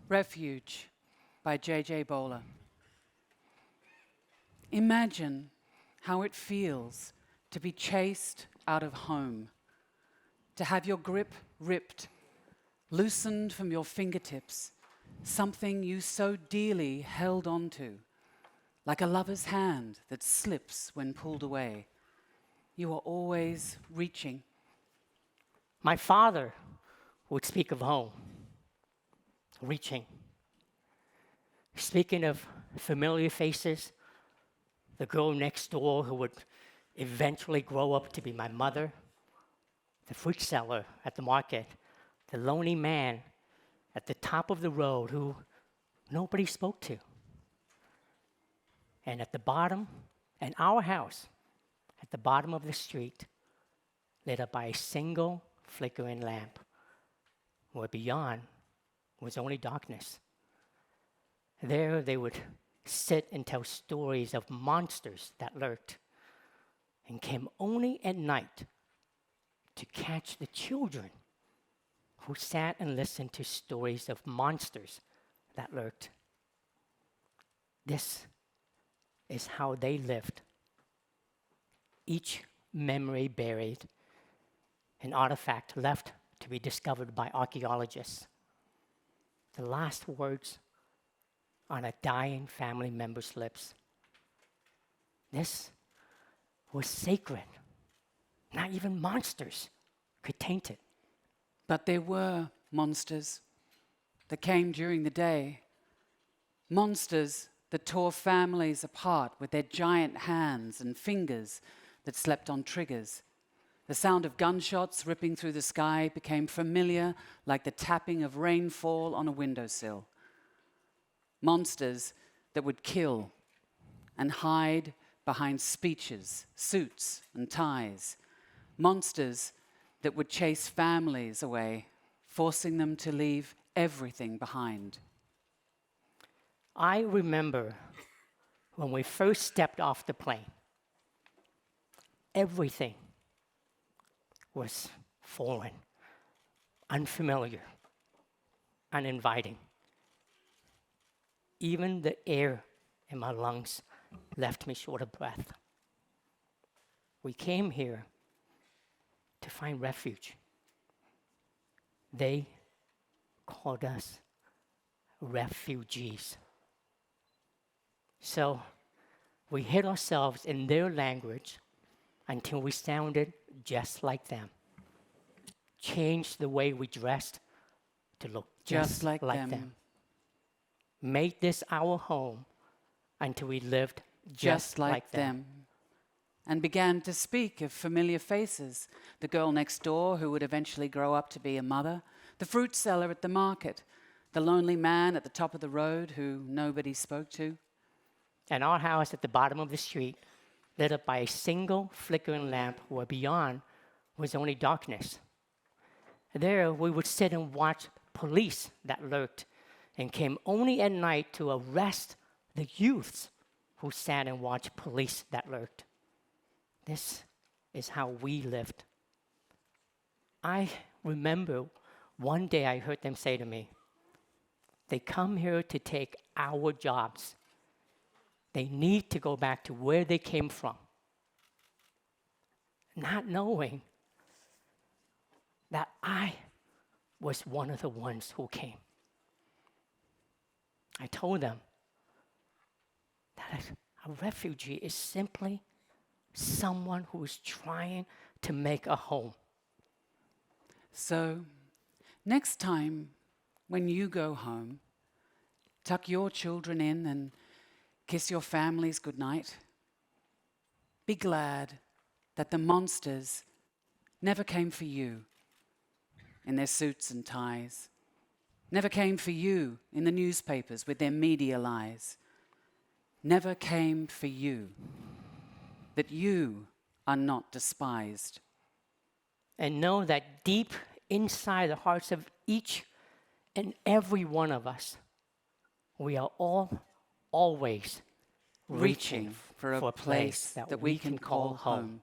Refuge by JJ Bola. Imagine how it feels to be chased out of home, to have your grip ripped, loosened from your fingertips, something you so dearly held onto, like a lover's hand that slips when pulled away. You are always reaching. My father would speak of home, reaching. Speaking of familiar faces, the girl next door who would eventually grow up to be my mother, the fruit seller at the market, the lonely man at the top of the road who nobody spoke to. And at the bottom, and our house, at the bottom of the street, lit up by a single flickering lamp, where beyond was only darkness. There they would sit and tell stories of monsters that lurked and came only at night to catch the children who sat and listened to stories of monsters that lurked. This is how they lived. Each memory buried, an artifact left to be discovered by archaeologists. The last words on a dying family member's lips. This was sacred. Not even monsters could taint it. But there were monsters that came during the day. Monsters that tore families apart with their giant hands and fingers that slept on triggers. The sound of gunshots ripping through the sky became familiar like the tapping of rainfall on a windowsill. Monsters that would kill and hide behind speeches, suits, and ties. Monsters that would chase families away, forcing them to leave everything behind. I remember when we first stepped off the plane, everything was foreign, unfamiliar, uninviting. Even the air in my lungs left me short of breath. We came here to find refuge. They called us refugees. So we hid ourselves in their language until we sounded just like them. Changed the way we dressed to look just like them. Made this our home until we lived just like them. And began to speak of familiar faces. The girl next door who would eventually grow up to be a mother, the fruit seller at the market, the lonely man at the top of the road who nobody spoke to. And our house at the bottom of the street, lit up by a single flickering lamp where beyond was only darkness. There we would sit and watch police that lurked and came only at night to arrest the youths who sat and watched police that lurked. This is how we lived. I remember one day I heard them say to me, they come here to take our jobs. They need to go back to where they came from. Not knowing that I was one of the ones who came. I told them that a refugee is simply someone who is trying to make a home. So, next time when you go home, tuck your children in and kiss your families goodnight. Be glad that the monsters never came for you in their suits and ties, never came for you in the newspapers with their media lies, never came for you, that you are not despised. And know that deep inside the hearts of each and every one of us, we are all always reaching for a place that we can call home.